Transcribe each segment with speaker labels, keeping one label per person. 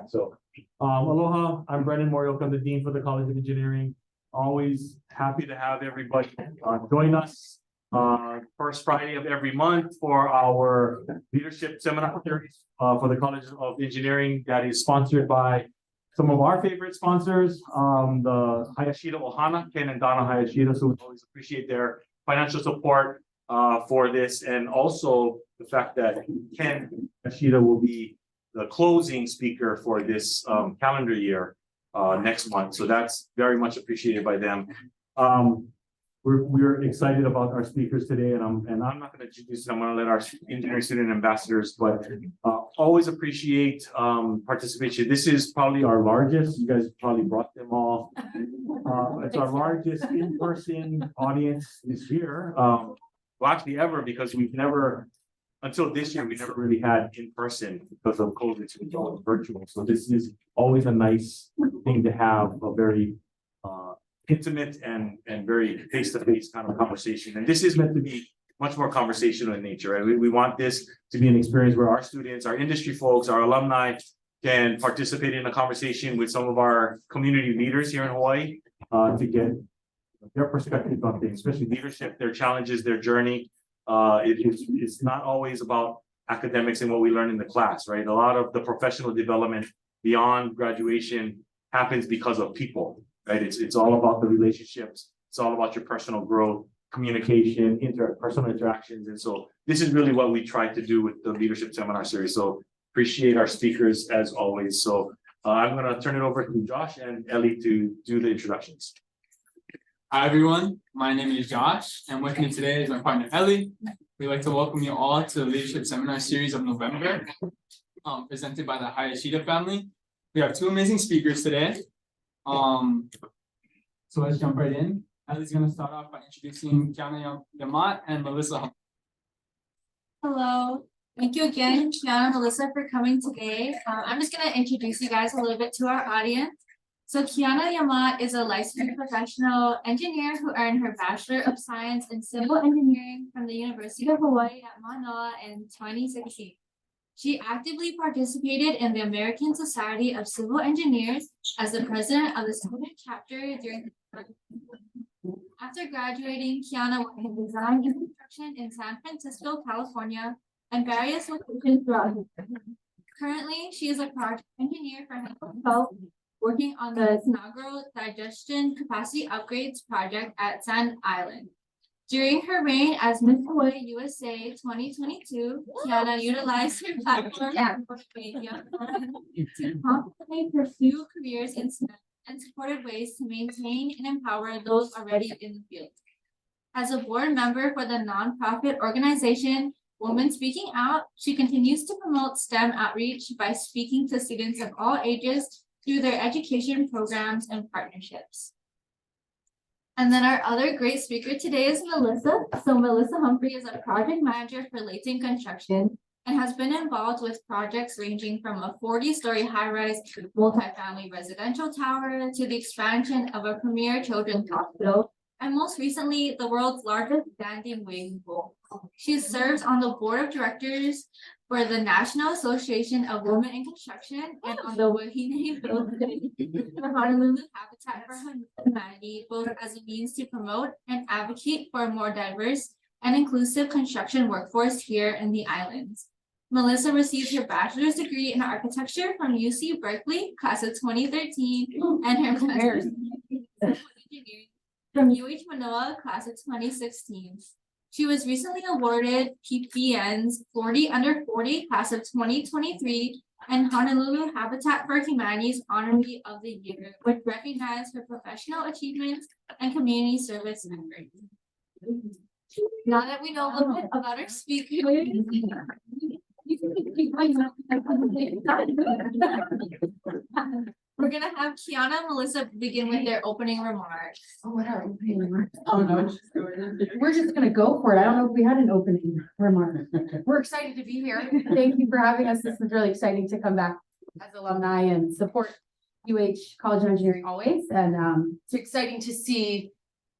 Speaker 1: So, aloha, I'm Brendan Morioka, I'm the Dean for the College of Engineering. Always happy to have everybody join us first Friday of every month for our leadership seminar series for the College of Engineering that is sponsored by some of our favorite sponsors, the Hayashida Ohana, Ken and Donna Hayashida. So we always appreciate their financial support for this, and also the fact that Ken Hayashida will be the closing speaker for this calendar year next month. So that's very much appreciated by them. We're excited about our speakers today, and I'm not going to introduce them. I'm going to let our engineering student ambassadors, but always appreciate participation. This is probably our largest. You guys probably brought them all. It's our largest in-person audience this year. Well, actually ever, because we've never, until this year, we never really had in person because of COVID, so it's all virtual. So this is always a nice thing to have, a very intimate and very face-to-face kind of conversation. And this is meant to be much more conversational in nature, right? We want this to be an experience where our students, our industry folks, our alumni can participate in a conversation with some of our community leaders here in Hawaii to get their perspective on things, especially leadership, their challenges, their journey. It's not always about academics and what we learn in the class, right? A lot of the professional development beyond graduation happens because of people, right? It's all about the relationships. It's all about your personal growth, communication, interpersonal interactions. And so this is really what we try to do with the leadership seminar series. So appreciate our speakers as always. So I'm going to turn it over to Josh and Ellie to do the introductions.
Speaker 2: Hi everyone, my name is Josh, and with me today is my partner Ellie. We'd like to welcome you all to the Leadership Seminar Series of November, presented by the Hayashida family. We have two amazing speakers today. So let's jump right in. Ellie's going to start off by introducing Kiana, Yamat, and Melissa. Humphrey.
Speaker 3: Hello, thank you again, Kiana and Melissa, for coming today. I'm just going to introduce you guys a little bit to our audience. So Kiana Yamat is a licensed professional engineer who earned her Bachelor of Science in Civil Engineering from the University of Hawaii at Manoa in 2016. She actively participated in the American Society of Civil Engineers as the president of the student chapter during the After graduating, Kiana worked in design and construction in San Francisco, California, and various locations throughout the country. Currently, she is a project engineer for Humphrey, working on the inaugural digestion capacity upgrades project at Sand Island. During her reign as Miss Hawaii USA 2022, Kiana utilized her platform to confidently pursue careers in STEM and supported ways to maintain and empower those already in the field. As a board member for the nonprofit organization Women Speaking Out, she continues to promote STEM outreach by speaking to students of all ages through their education programs and partnerships. And then our other great speaker today is Melissa. So Melissa Humphrey is a project manager for Layton Construction and has been involved with projects ranging from a 40-story high-rise multifamily residential tower to the expansion of a premier children's hospital, and most recently, the world's largest standing wave pool. She serves on the board of directors for the National Association of Women in Construction and on the Wahine Bill for Honolulu Habitat for Humanity, both as a means to promote and advocate for a more diverse and inclusive construction workforce here in the islands. Melissa received her bachelor's degree in architecture from UC Berkeley, class of 2013, and her master's degree in engineering from UH Manoa, class of 2016. She was recently awarded PBN's 40 Under 40 class of 2023 and Honolulu Habitat for Humanity's Honoree of the Year, which recognized her professional achievements and community service memory. Now that we know a little bit about our speakers, we're gonna have Kiana and Melissa begin with their opening remarks.
Speaker 4: Oh, what are opening remarks? Oh no, we're just gonna go for it. I don't know if we had an opening remark. We're excited to be here. Thank you for having us. This is really exciting to come back as alumni and support UH College of Engineering always. And it's exciting to see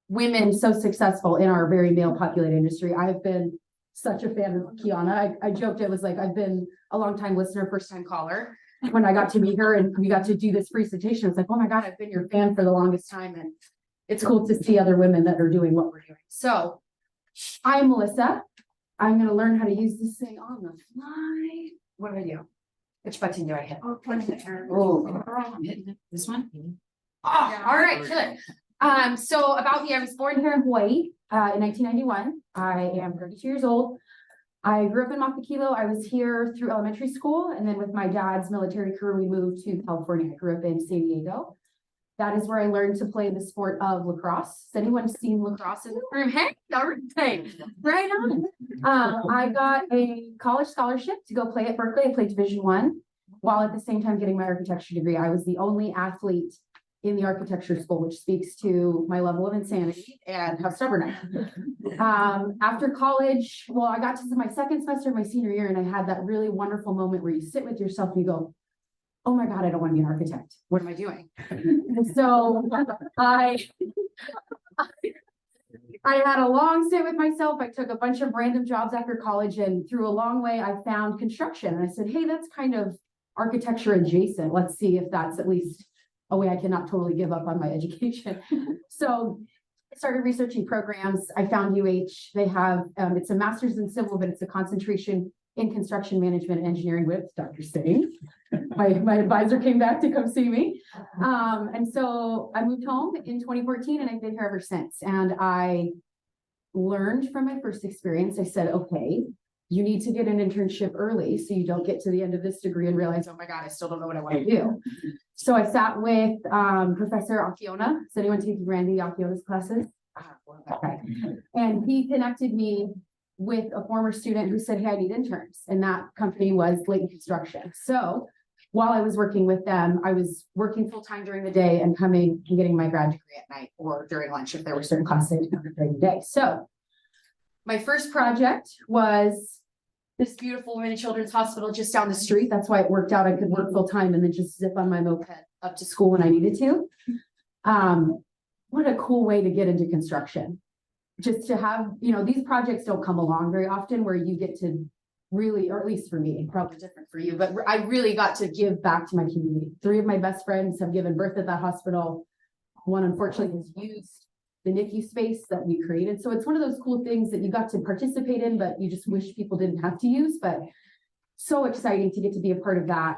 Speaker 4: women so successful in our very male populated industry. I've been such a fan of Kiana. I joked, it was like I've been a long time listener, first time caller. when I got to meet her and we got to do this presentation, it's like, oh my God, I've been your fan for the longest time. And it's cool to see other women that are doing what we're doing. So I'm Melissa. I'm going to learn how to use this thing on the fly. What do I do? Which button do I hit? Oh, this one? Oh, all right, good. So about me, I was born here in Hawaii in 1991. I am 32 years old. I grew up in Makakilo. I was here through elementary school, and then with my dad's military career, we moved to California. I grew up in San Diego. That is where I learned to play the sport of lacrosse. Has anyone seen lacrosse in the room? Hey, all right, right on. I got a college scholarship to go play at Berkeley. I played Division I, while at the same time getting my architecture degree. I was the only athlete in the architecture school, which speaks to my level of insanity and how stubborn I am. After college, well, I got to my second semester of my senior year, and I had that really wonderful moment where you sit with yourself and you go, oh my God, I don't want to be an architect. What am I doing? So I had a long sit with myself. I took a bunch of random jobs after college, and through a long way, I found construction. And I said, hey, that's kind of architecture adjacent. Let's see if that's at least a way I cannot totally give up on my education. So I started researching programs. I found UH. They have, it's a master's in civil, but it's a concentration in construction management and engineering with Dr. Singh. My advisor came back to come see me. And so I moved home in 2014, and I've been here ever since. And I learned from my first experience. I said, okay, you need to get an internship early so you don't get to the end of this degree and realize, oh my God, I still don't know what I want to do. So I sat with Professor Kiana. Is anyone taking Randy Kiana's classes? Okay. And he connected me with a former student who said, hey, I need interns. And that company was Layton Construction. So while I was working with them, I was working full-time during the day and coming and getting my grad degree at night or during lunch if there were certain classes I didn't have during the day. So my first project was this beautiful women and children's hospital just down the street. That's why it worked out. I could work full-time and then just zip on my moped up to school when I needed to. What a cool way to get into construction. Just to have, these projects don't come along very often where you get to really, or at least for me, probably different for you, but I really got to give back to my community. 3 of my best friends have given birth at that hospital. One, unfortunately, has used the NICU space that we created. So it's one of those cool things that you got to participate in, but you just wish people didn't have to use, but so exciting to get to be a part of that.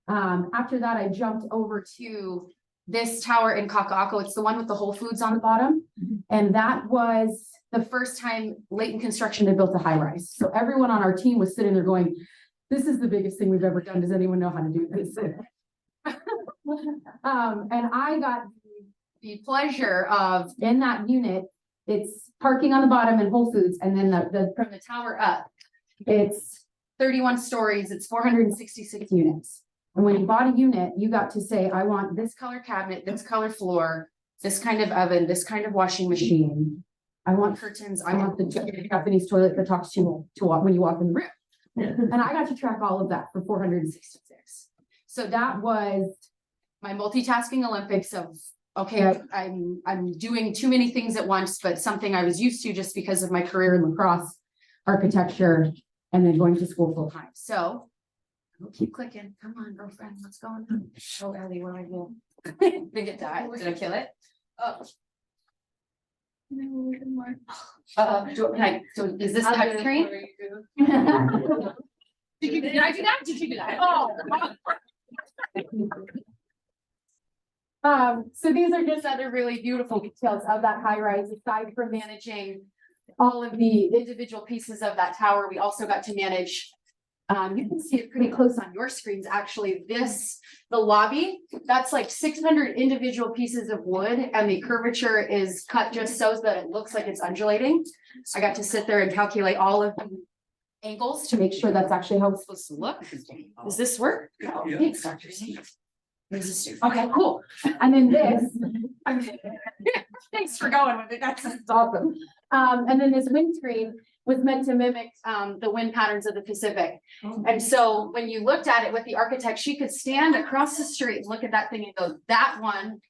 Speaker 4: After that, I jumped over to this tower in Kaka'ako. It's the one with the Whole Foods on the bottom. And that was the first time Layton Construction had built a high rise. So everyone on our team was sitting there going, this is the biggest thing we've ever done. Does anyone know how to do this? And I got the pleasure of, in that unit, it's parking on the bottom and Whole Foods. And then from the tower up, it's 31 stories. It's 466 units. And when you bought a unit, you got to say, I want this color cabinet, this color floor, this kind of oven, this kind of washing machine. I want curtains. I want the Japanese toilet that talks to you when you walk in the room. And I got to track all of that for 466. So that was my multitasking Olympics of, okay, I'm doing too many things at once, but something I was used to just because of my career in lacrosse, architecture, and then going to school full time. So I'll keep clicking. Come on, girlfriend, what's going on? Oh, Ellie, what do I do? Did it die? Did I kill it? Oh. No, more. So is this touch screen? Did I do that? Did you do that? Oh. So these are just other really beautiful details of that high rise. Aside from managing all of the individual pieces of that tower, we also got to manage. You can see it pretty close on your screens. Actually, the lobby, that's like 600 individual pieces of wood, and the curvature is cut just so that it looks like it's undulating. I got to sit there and calculate all of the angles to make sure that's actually how it's supposed to look. Does this work? Thanks, Dr. Singh. Okay, cool. And then this, thanks for going with it. That's awesome. And then this windscreen was meant to mimic the wind patterns of the Pacific. And so when you looked at it with the architect, she could stand across the street and look at that thing and go, that one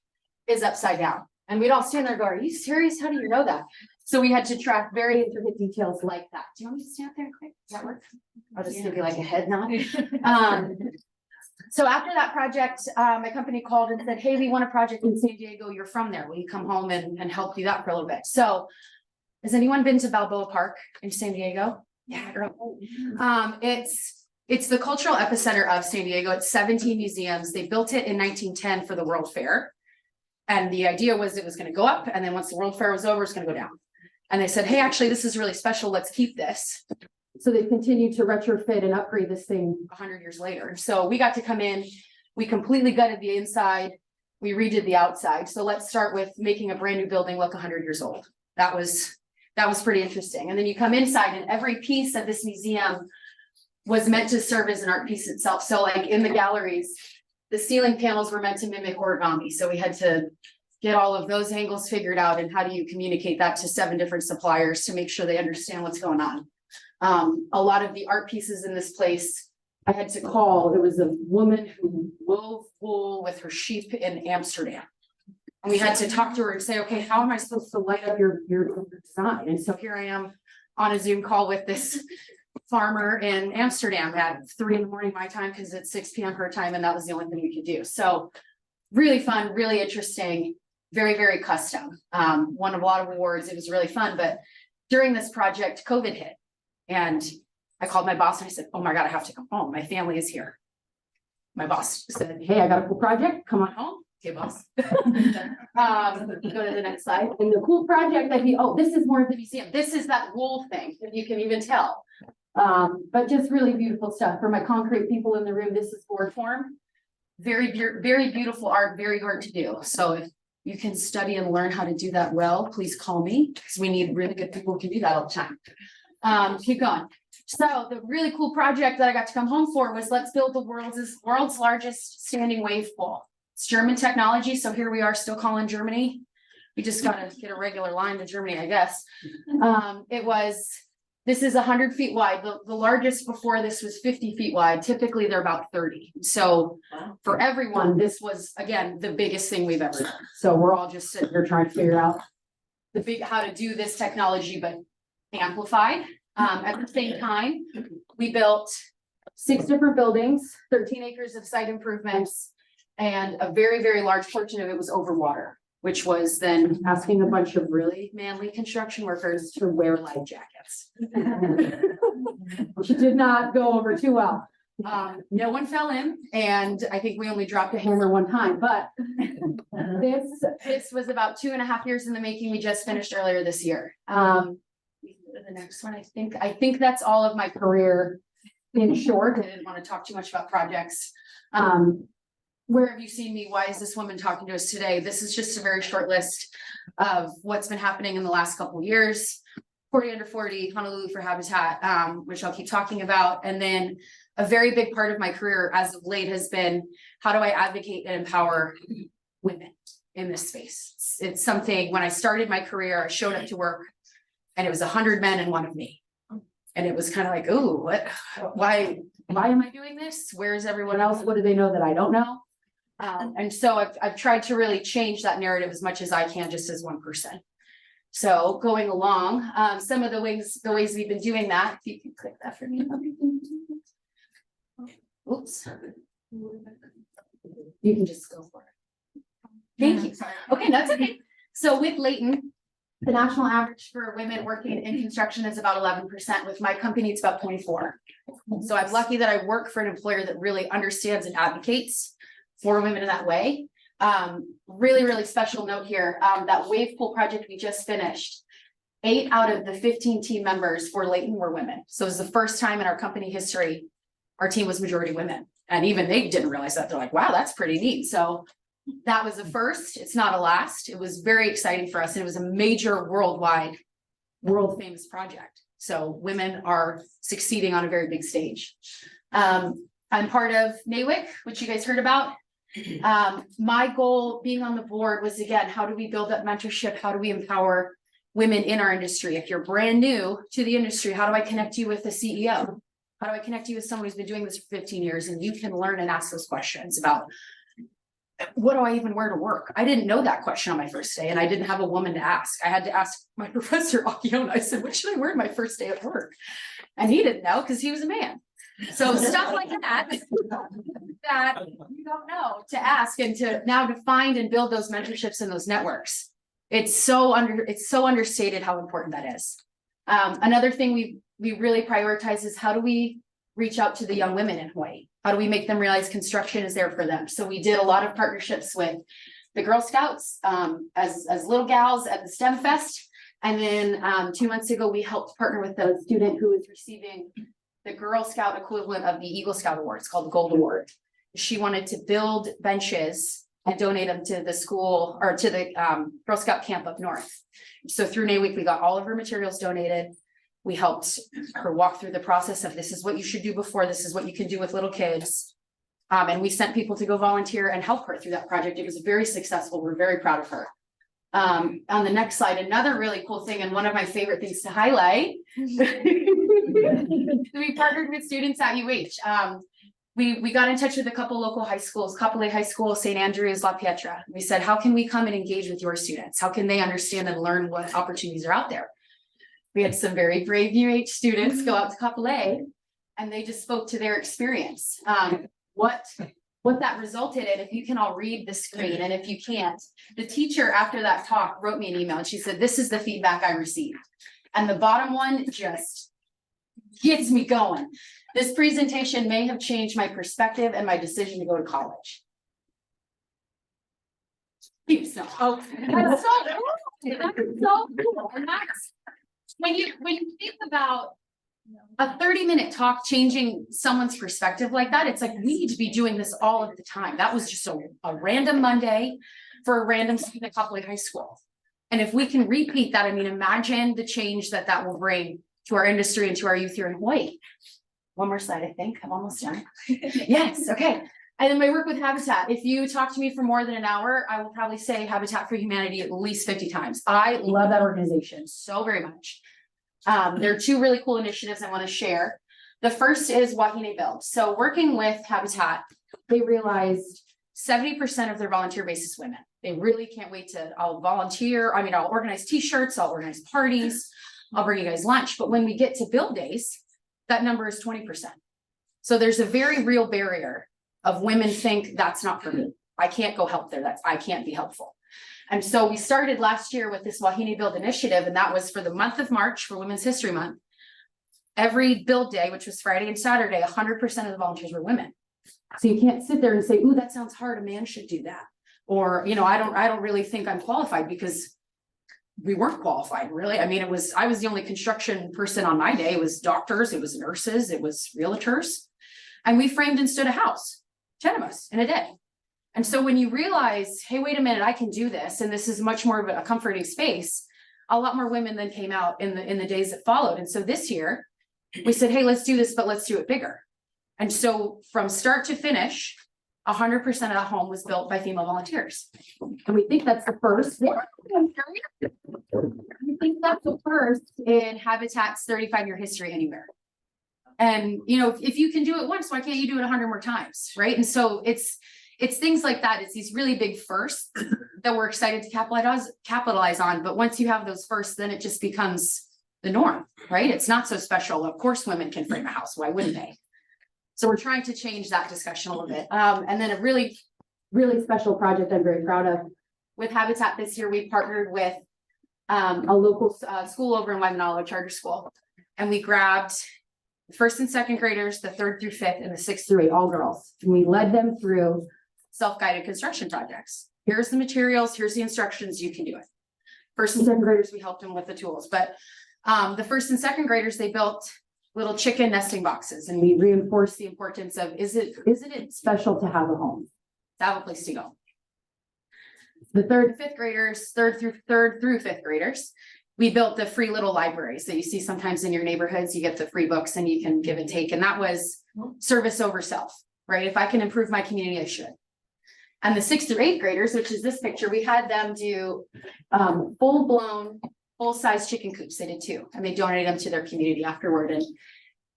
Speaker 4: is upside down. And we'd all stand there and go, are you serious? How do you know that? So we had to track very intricate details like that. Do you want me to stand up there quick? Does that work? I'll just give you like a head nod. So after that project, my company called and said, hey, we want a project in San Diego. You're from there. Will you come home and help do that for a little bit? So has anyone been to Balboa Park in San Diego? Yeah. It's the cultural epicenter of San Diego. It's 17 museums. They built it in 1910 for the World Fair. And the idea was it was going to go up. And then once the World Fair was over, it's going to go down. And they said, hey, actually, this is really special. Let's keep this. So they continued to retrofit and upgrade this thing 100 years later. So we got to come in, we completely gutted the inside, we redid the outside. So let's start with making a brand new building look 100 years old. That was pretty interesting. And then you come inside and every piece of this museum was meant to serve as an art piece itself. So like in the galleries, the ceiling panels were meant to mimic origami. So we had to get all of those angles figured out and how do you communicate that to 7 different suppliers to make sure they understand what's going on. A lot of the art pieces in this place, I had to call, there was a woman who wove wool with her sheep in Amsterdam. And we had to talk to her and say, okay, how am I supposed to light up your design? And so here I am on a Zoom call with this farmer in Amsterdam at 3 a.m. my time, because it's 6 p.m. her time, and that was the only thing we could do. So really fun, really interesting, very, very custom. Won a lot of awards. It was really fun. But during this project, COVID hit. And I called my boss and I said, oh my God, I have to come home. My family is here. My boss said, hey, I got a cool project. Come on home. Okay, boss. Go to the next slide. And the cool project that this is more of the museum. This is that wool thing, if you can even tell. But just really beautiful stuff. For my concrete people in the room, this is board form. Very, very beautiful art, very hard to do. So if you can study and learn how to do that well, please call me, because we need really good people who can do that all the time. Keep going. So the really cool project that I got to come home for was let's build the world's largest standing wave pool. It's German technology. So here we are still calling Germany. We just got to get a regular line to Germany, I guess. This is 100 feet wide. The largest before this was 50 feet wide. Typically they're about 30. So for everyone, this was, again, the biggest thing we've ever done. So we're all just sitting here trying to figure out how to do this technology, but amplified. At the same time, we built 6 different buildings, 13 acres of site improvements, and a very, very large portion of it was over water, which was then asking a bunch of really manly construction workers to wear life jackets. Which did not go over too well. No one fell in, and I think we only dropped a hammer one time, but this was about 2.5 years in the making. We just finished earlier this year. The next one, I think that's all of my career in short. I didn't want to talk too much about projects. Where have you seen me? Why is this woman talking to us today? This is just a very short list of what's been happening in the last couple of years. 40 under 40, Honolulu for Habitat, which I'll keep talking about. And then a very big part of my career as of late has been, how do I advocate and empower women in this space? It's something, when I started my career, I showed up to work and it was 100 men and 1 of me. And it was kind of like, ooh, why am I doing this? Where is everyone else? What do they know that I don't know? And so I've tried to really change that narrative as much as I can, just as one person. So going along, some of the ways we've been doing that, if you can click that for me. Oops. You can just go for it. Thank you. Okay, that's okay. So with Layton, the national average for women working in construction is about 11%. With my company, it's about 24%. So I'm lucky that I work for an employer that really understands and advocates for women in that way. Really, really special note here, that wave pool project we just finished, 8 out of the 15 team members for Layton were women. So it was the first time in our company history, our team was majority women. And even they didn't realize that. They're like, wow, that's pretty neat. So that was a first. It's not a last. It was very exciting for us. And it was a major worldwide, world famous project. So women are succeeding on a very big stage. I'm part of NAWIC, which you guys heard about. My goal being on the board was, again, how do we build up mentorship? How do we empower women in our industry? If you're brand new to the industry, how do I connect you with the CEO? How do I connect you with someone who's been doing this for 15 years and you can learn and ask those questions about, what do I even wear to work? I didn't know that question on my first day, and I didn't have a woman to ask. I had to ask my professor, Kiana. I said, what should I wear my first day at work? And he didn't know because he was a man. So stuff like that, that you don't know to ask and to now to find and build those mentorships and those networks. It's so understated how important that is. Another thing we really prioritize is how do we reach out to the young women in Hawaii? How do we make them realize construction is there for them? So we did a lot of partnerships with the Girl Scouts as little gals at the STEM Fest. And then 2 months ago, we helped partner with a student who is receiving the Girl Scout equivalent of the Eagle Scout Award. It's called the Gold Award. She wanted to build benches and donate them to the school or to the Girl Scout camp up north. So through NAWIC, we got all of her materials donated. We helped her walk through the process of this is what you should do before, this is what you can do with little kids. And we sent people to go volunteer and help her through that project. It was very successful. We're very proud of her. On the next slide, another really cool thing and one of my favorite things to highlight. We partnered with students at UH. We got in touch with a couple local high schools, Kapolei High School, St. Andrews, La Pietra. We said, how can we come and engage with your students? How can they understand and learn what opportunities are out there? We had some very brave UH students go out to Kapolei and they just spoke to their experience. What that resulted in, if you can all read the screen, and if you can't, the teacher after that talk wrote me an email and she said, this is the feedback I received. And the bottom one just gets me going. This presentation may have changed my perspective and my decision to go to college. That's so cool. That's so cool. And that's when you think about a 30-minute talk changing someone's perspective like that, it's like we need to be doing this all of the time. That was just a random Monday for a random student at Kapolei High School. And if we can repeat that, I mean, imagine the change that will bring to our industry and to our youth here in Hawaii. One more slide, I think. I'm almost done. Yes, okay. And then my work with Habitat. If you talk to me for more than an hour, I will probably say Habitat for Humanity at least 50 times. I love that organization so very much. There are two really cool initiatives I want to share. The first is Wahine Build. So working with Habitat, they realized 70% of their volunteer base is women. They really can't wait I'll volunteer. I mean, I'll organize t-shirts, I'll organize parties, I'll bring you guys lunch. But when we get to build days, that number is 20%. So there's a very real barrier of women think that's not for me. I can't go help there. I can't be helpful. And so we started last year with this Wahine Build initiative, and that was for the month of March for Women's History Month. Every build day, which was Friday and Saturday, 100% of the volunteers were women. So you can't sit there and say, ooh, that sounds hard. A man should do that. Or, you know, I don't really think I'm qualified, because we weren't qualified, really. I mean, I was the only construction person on my day. It was doctors, it was nurses, it was realtors. And we framed and stood a house, 10 of us in a day. And so when you realize, hey, wait a minute, I can do this, and this is much more of a comforting space, a lot more women then came out in the days that followed. And so this year we said, hey, let's do this, but let's do it bigger. And so from start to finish, 100% of that home was built by female volunteers. And we think that's the first. We think that's the first in Habitat's 35-year history anywhere. And, you know, if you can do it once, why can't you do it 100 more times, right? And so it's things like that. It's these really big firsts that we're excited to capitalize on. But once you have those firsts, then it just becomes the norm, right? It's not so special. Of course, women can frame a house. Why wouldn't they? So we're trying to change that discussion a little bit. And then a really, really special project I'm very proud of with Habitat this year, we partnered with a local school over in Waimanalo, charter school. And we grabbed first and second graders, the 3rd through 5th, and the 6th through 8, all girls. And we led them through self-guided construction projects. Here's the materials, here's the instructions, you can do it. First and second graders, we helped them with the tools. But the first and second graders, they built little chicken nesting boxes, and we reinforced the importance of, isn't it special to have a home, to have a place to go? The 3rd and 5th graders, 3rd through 5th graders, we built the free little libraries that you see sometimes in your neighborhoods. You get the free books and you can give and take. And that was service over self, right? If I can improve my community, I should. And the 6th through 8th graders, which is this picture, we had them do full-blown, full-size chicken coops. They did too. And they donated them to their community afterward. And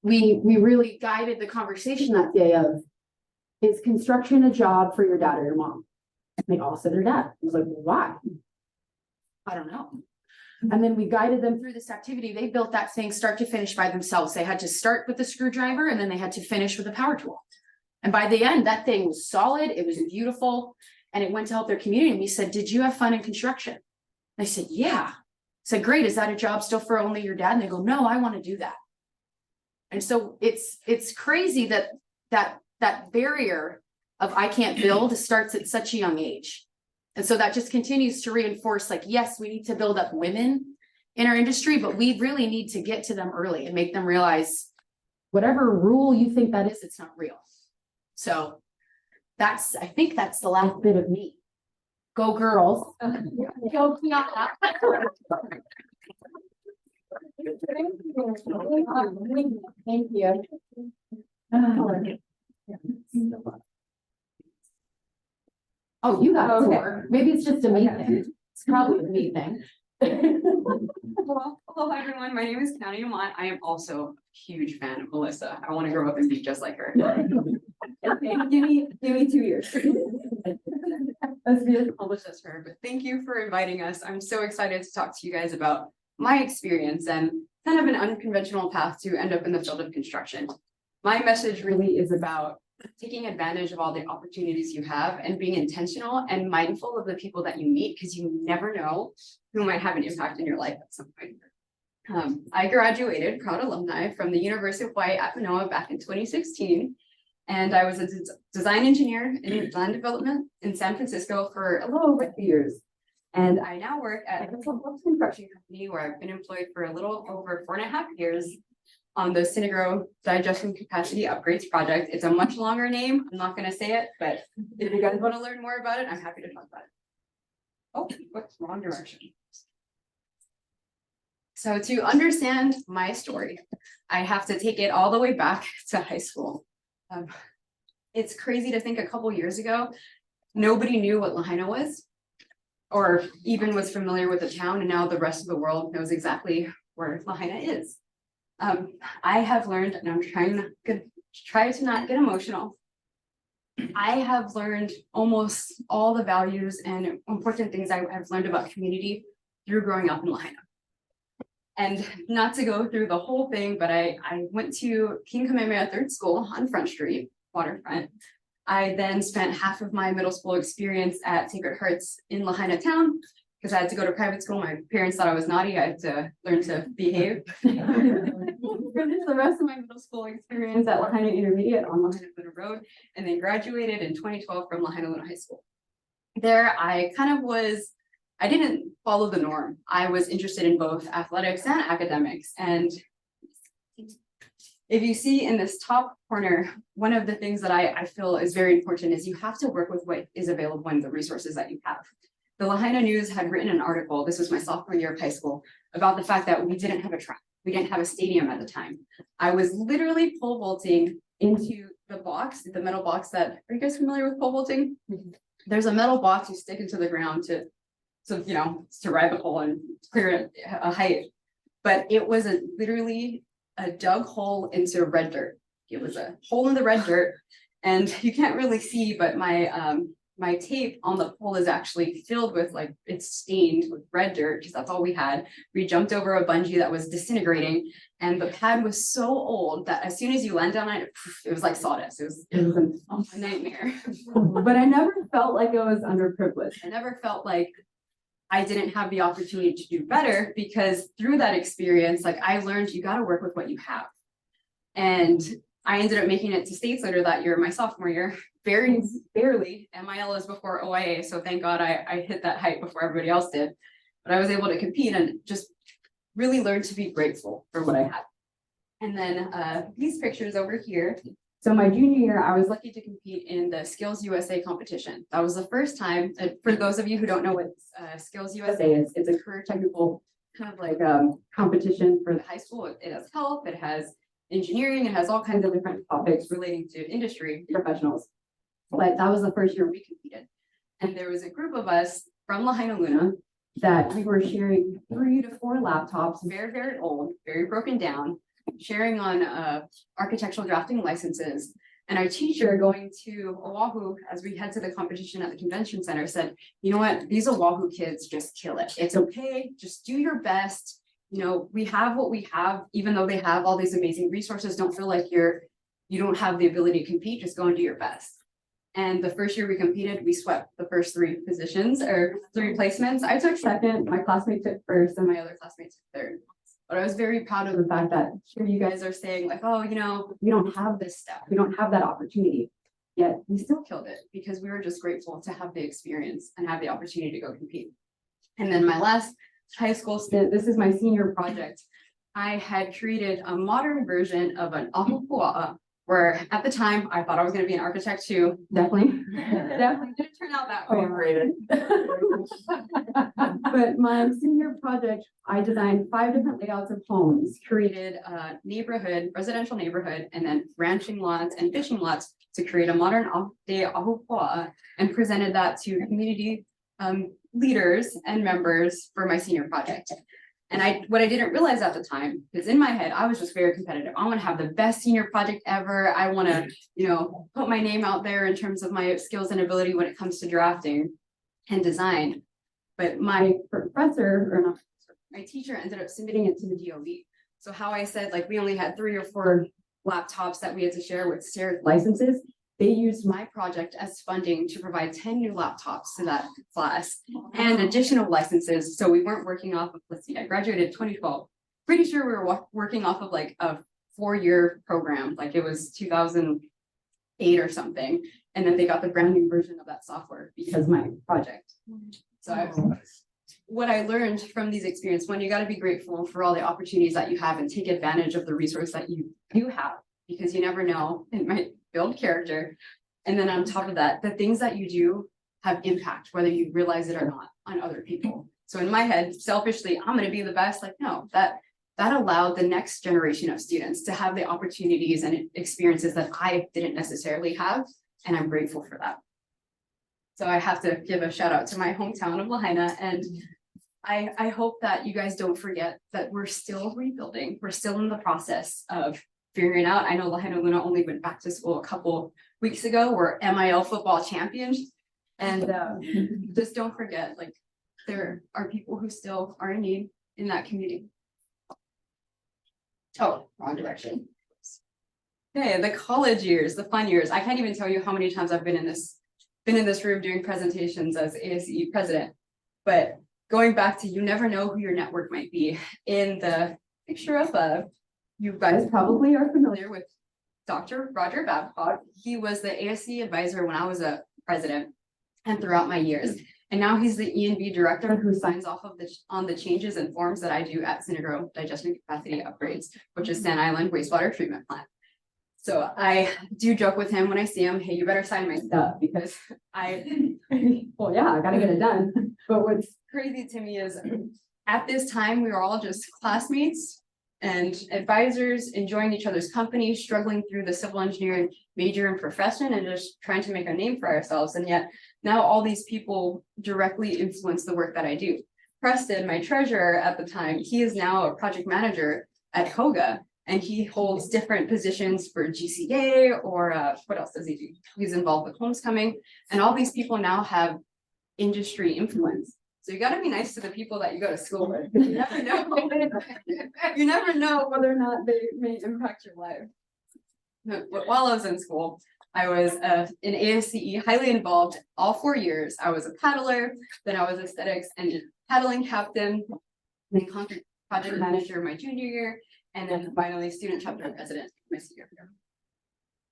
Speaker 4: we really guided the conversation that day of, is construction a job for your dad or your mom? And they all said their dad. I was like, well, why? I don't know. And then we guided them through this activity. They built that thing start to finish by themselves. They had to start with the screwdriver and then they had to finish with a power tool. And by the end, that thing was solid, it was beautiful, and it went to help their community. And we said, did you have fun in construction? They said, yeah. I said, great, is that a job still for only your dad? And they go, no, I want to do that. And so it's crazy that barrier of I can't build starts at such a young age. And so that just continues to reinforce, like, yes, we need to build up women in our industry, but we really need to get to them early and make them realize whatever rule you think that is, it's not real. So I think that's the last bit of me. Go girls. Go Kiana. Thank you. Oh, you got four. Maybe it's just a me thing. It's probably a me thing.
Speaker 5: Well, hello everyone, my name is Kiana Yamat. I am also a huge fan of Melissa. I want to grow up and be just like her. Give me 2 years. Let's be as accomplished as her, but thank you for inviting us. I'm so excited to talk to you guys about my experience and kind of an unconventional path to end up in the field of construction. My message really is about taking advantage of all the opportunities you have and being intentional and mindful of the people that you meet, because you never know who might have an impact in your life at some point. I graduated, proud alumni, from the University of Hawaii at Manoa back in 2016. And I was a design engineer in land development in San Francisco for a little over 3 years. And I now work at a construction company where I've been employed for a little over 4.5 years on the Sinigro Digestion Capacity Upgrades Project. It's a much longer name. I'm not going to say it, but if you guys want to learn more about it, I'm happy to talk about it. Oh, what's wrong direction? So to understand my story, I have to take it all the way back to high school. It's crazy to think a couple years ago, nobody knew what Lahaina was, or even was familiar with the town, and now the rest of the world knows exactly where Lahaina is. I have learned, and I'm try to not get emotional. I have learned almost all the values and important things I've learned about community through growing up in Lahaina. And not to go through the whole thing, but I went to King Kamehameha Third School on Front Street, waterfront. I then spent half of my middle school experience at Sacred Hearts in Lahaina town, because I had to go to private school. My parents thought I was naughty. I had to learn to behave. Finished the rest of my middle school experience at Lahaina Intermediate on Lahaina Luna Road, and then graduated in 2012 from Lahaina Luna High School. There, I didn't follow the norm. I was interested in both athletics and academics. And if you see in this top corner, one of the things that I feel is very important is you have to work with what is available and the resources that you have. The Lahaina News had written an article, this was my sophomore year of high school, about the fact that we didn't have a track. We didn't have a stadium at the time. I was literally pole vaulting into the box, the metal box that, are you guys familiar with pole vaulting? There's a metal box you stick into the ground to ride the pole and clear a height. But it was literally a dug hole into red dirt. It was a hole in the red dirt, and you can't really see, but my tape on the pole is actually filled with, like, it's stained with red dirt, because that's all we had. We jumped over a bungee that was disintegrating, and the pad was so old that as soon as you land on it, it was like sawdust. It was a nightmare. But I never felt like I was underprivileged. I never felt like I didn't have the opportunity to do better, because through that experience, like, I learned you got to work with what you have. And I ended up making it to states later that year, my sophomore year, very barely. MIL is before OIA, so thank God I hit that height before everybody else did. But I was able to compete and just really learn to be grateful for what I had. And then these pictures over here. So my junior year, I was lucky to compete in the Skills USA competition. That was the first time, for those of you who don't know what Skills USA is, it's a career technical kind of like competition for the high school. It has health, it has engineering, it has all kinds of different topics relating to industry professionals. But that was the first year we competed. And there was a group of us from Lahaina Luna that we were sharing 3 to 4 laptops, very, very old, very broken down, sharing on architectural drafting licenses. And our teacher going to Oahu as we head to the competition at the convention center said, you know what, these Oahu kids just kill it. It's okay, just do your best. You know, we have what we have, even though they have all these amazing resources, don't feel like you don't have the ability to compete, just go and do your best. And the first year we competed, we swept the first 3 positions or 3 placements. I took second, my classmate took first, and my other classmate took third. But I was very proud of the fact that here you guys are saying like, oh, you know, we don't have this stuff. We don't have that opportunity. Yet we still killed it because we were just grateful to have the experience and have the opportunity to go compete. And then my last high school stint, this is my senior project. I had created a modern version of an ahupua'a, where at the time I thought I was going to be an architect too. Definitely didn't turn out that way. But my senior project, I designed 5 different layouts of homes, created a neighborhood, residential neighborhood, and then ranching lots and fishing lots to create a modern day ahupua'a, and presented that to community leaders and members for my senior project. And what I didn't realize at the time is in my head, I was just very competitive. I want to have the best senior project ever. I want to, you know, put my name out there in terms of my skills and ability when it comes to drafting and design. But my professor, or not, my teacher ended up submitting it to the DOE. So how I said, like, we only had 3 or 4 laptops that we had to share with shared licenses. They used my project as funding to provide 10 new laptops to that class and additional licenses. So we weren't working off of, let's see, I graduated in 2012. Pretty sure we were working off of like a 4-year program, like it was 2008 or something. And then they got the brand new version of that software because of my project. So what I learned from these experiences, when you got to be grateful for all the opportunities that you have and take advantage of the resource that you do have, because you never know, it might build character. And then on top of that, the things that you do have impact, whether you realize it or not, on other people. So in my head, selfishly, I'm going to be the best. Like, no, that allowed the next generation of students to have the opportunities and experiences that I didn't necessarily have. And I'm grateful for that. So I have to give a shout out to my hometown of Lahaina. And I hope that you guys don't forget that we're still rebuilding. We're still in the process of figuring out. I know Lahaina Luna only went back to school a couple weeks ago. We're MIL football champions. And just don't forget, like, there are people who still are in need in that community. Oh, wrong direction. Okay, the college years, the fun years. I can't even tell you how many times I've been in this room doing presentations as ASE president. But going back to, you never know who your network might be. In the picture above, you guys probably are familiar with Dr. Roger Babcock. He was the ASC advisor when I was a president and throughout my years. And now he's the E&B director who signs off on the changes and forms that I do at Synagro Digestion Capacity Upgrades, which is Sand Island Wastewater Treatment Plant. So I do joke with him when I see him, hey, you better sign my stuff, because well, yeah, I gotta get it done. But what's crazy to me is at this time, we were all just classmates and advisors, enjoying each other's company, struggling through the civil engineering major and profession, and just trying to make a name for ourselves. And yet now all these people directly influence the work that I do. Preston, my treasurer at the time, he is now a project manager at Koga, and he holds different positions for GCA or what else does he do? He's involved with homecoming, and all these people now have industry influence. So you got to be nice to the people that you go to school with. You never know. You never know whether or not they may impact your life. But while I was in school, I was in ASCE, highly involved all 4 years. I was a paddler, then I was aesthetics and paddling captain, then concrete project manager my junior year, and then finally student chapter president my senior year.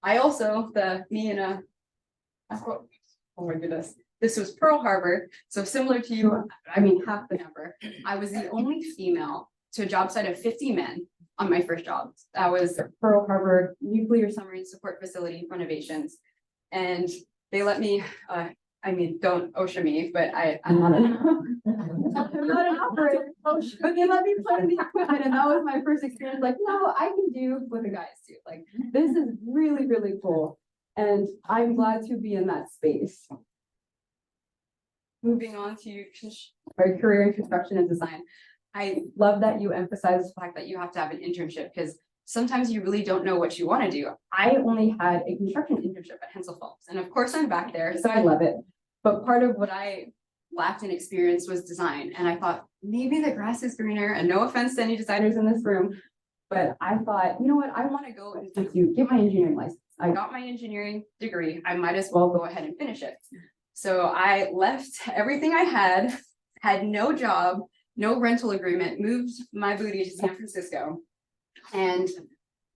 Speaker 5: I also, oh my goodness. This was Pearl Harbor. So similar to you, I mean, half the number. I was the only female to a job site of 50 men on my first job. That was Pearl Harbor Nuclear Submarine Support Facility renovations. And they let me, I mean, don't OSHA me, but I'm not an operator, but they let me play in the equipment. And that was my first experience. Like, no, I can do what the guys do. Like, this is really, really cool. And I'm glad to be in that space. Moving on to my career in construction and design. I love that you emphasize the fact that you have to have an internship, because sometimes you really don't know what you want to do. I only had a construction internship at Hensel Phelps, and of course I'm back there, so I love it. But part of what I lacked in experience was design, and I thought maybe the grass is greener, and no offense to any designers in this room, but I thought, you know what, I want to go and get my engineering license. I got my engineering degree, I might as well go ahead and finish it. So I left everything I had no job, no rental agreement, moved my booty to San Francisco, and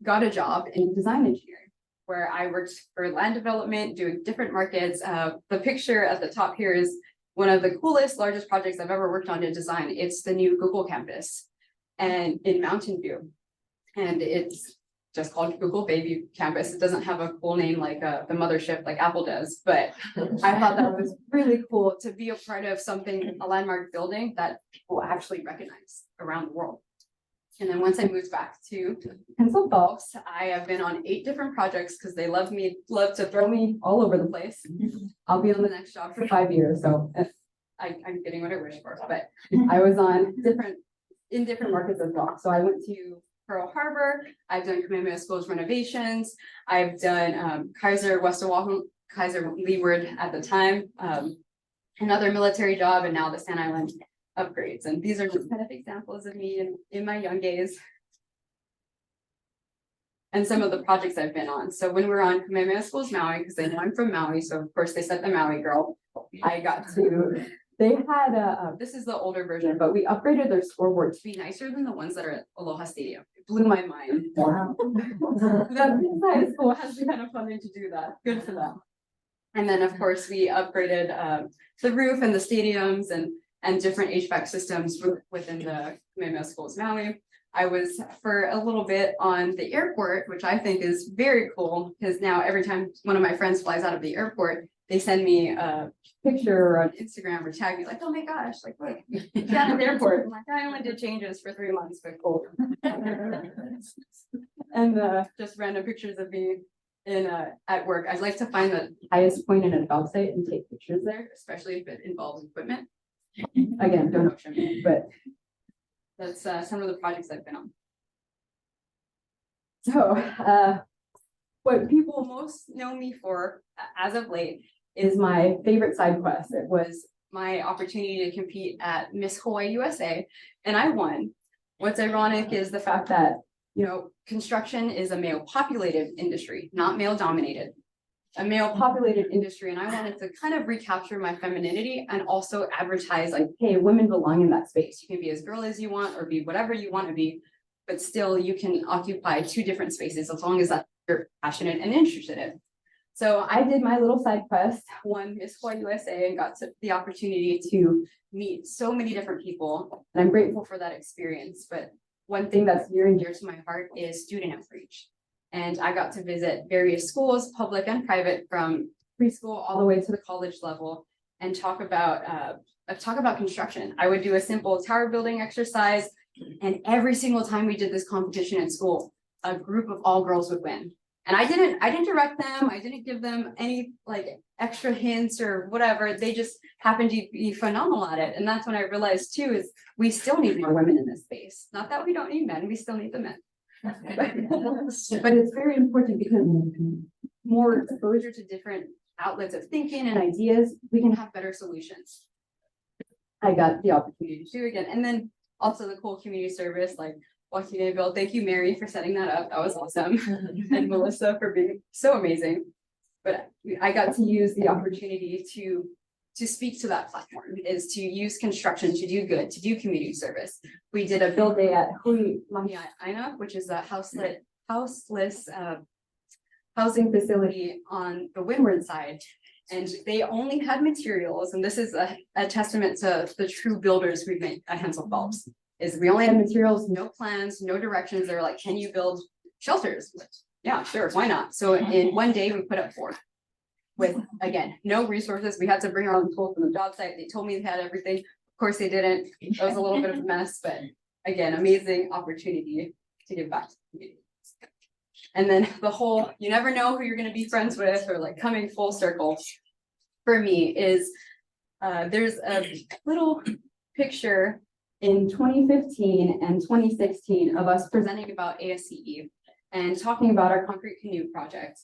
Speaker 5: got a job in design engineering, where I worked for land development, doing different markets. The picture at the top here is one of the coolest, largest projects I've ever worked on in design. It's the new Google campus and in Mountain View. And it's just called Google Baby Campus. It doesn't have a cool name like the mothership like Apple does, but I thought that was really cool to be a part of something, a landmark building that people actually recognize around the world. And then once I moved back to Hensel Phelps, I have been on 8 different projects because they love to throw me all over the place. I'll be on the next job for 5 years, so I'm getting what I wish for. But I was on different markets as well. So I went to Pearl Harbor. I've done Kamehameha Schools renovations. I've done Kaiser West Oahu, Kaiser Leeward at the time, another military job, and now the Sand Island upgrades. And these are just kind of examples of me in my young days and some of the projects I've been on. So when we're on Kamehameha Schools Maui, because they know I'm from Maui, so of course they sent the Maui girl. They had this is the older version, but we upgraded their scoreboard to be nicer than the ones that are at Aloha Stadium. It blew my mind. Wow. That high school has been kind of funny to do that. Good for them. And then of course we upgraded the roof and the stadiums and different HVAC systems within the Kamehameha Schools Maui. I was for a little bit on the airport, which I think is very cool because now every time one of my friends flies out of the airport, they send me a picture on Instagram or tag me like, oh my gosh, like look, down at the airport. I'm like, I only did changes for 3 months, but cool. And just random pictures of me at work. I'd like to find the highest point in a job site and take pictures there, especially if it involves equipment. Again, don't know me, but that's some of the projects I've been on. So what people most know me for as of late is my favorite side quest. It was my opportunity to compete at Miss Hawaii USA, and I won. What's ironic is the fact that, you know, construction is a male populated industry, not male dominated. A male populated industry, and I wanted to kind of recapture my femininity and also advertise like, hey, women belong in that space. You can be as girl as you want or be whatever you want to be, but still you can occupy 2 different spaces as long as that you're passionate and interested in. So I did my little side quest, won Miss Hawaii USA, and got the opportunity to meet so many different people, and I'm grateful for that experience. But one thing that's near and dear to my heart is student outreach. And I got to visit various schools, public and private, from preschool all the way to the college level, and talk about construction. I would do a simple tower building exercise, and every single time we did this competition at school, a group of all girls would win. And I didn't direct them, I didn't give them any like extra hints or whatever. They just happened to be phenomenal at it. And that's when I realized too, is we still need more women in this space. Not that we don't need men, we still need the men. But it's very important because more exposure to different outlets of thinking and ideas, we can have better solutions. I got the opportunity to do again. And then also the cool community service, like Joaquin Bill. Thank you, Mary, for setting that up. That was awesome. And Melissa for being so amazing. But I got to use the opportunity to speak to that platform, is to use construction to do good, to do community service. We did a build day at Hui Mahiaina, which is a houseless housing facility on the windward side. And they only had materials, and this is a testament to the true builders we've made at Hensel Phelps, is we only had materials, no plans, no directions. They're like, can you build shelters? Yeah, sure, why not? So in one day we put up 4 with, again, no resources. We had to bring our own tools from the job site. They told me they had everything. Of course they didn't. It was a little bit of a mess, but again, amazing opportunity to give back to the community. And then the whole, you never know who you're going to be friends with, or like coming full circle for me is, there's a little picture in 2015 and 2016 of us presenting about ASCE. and talking about our concrete canoe project.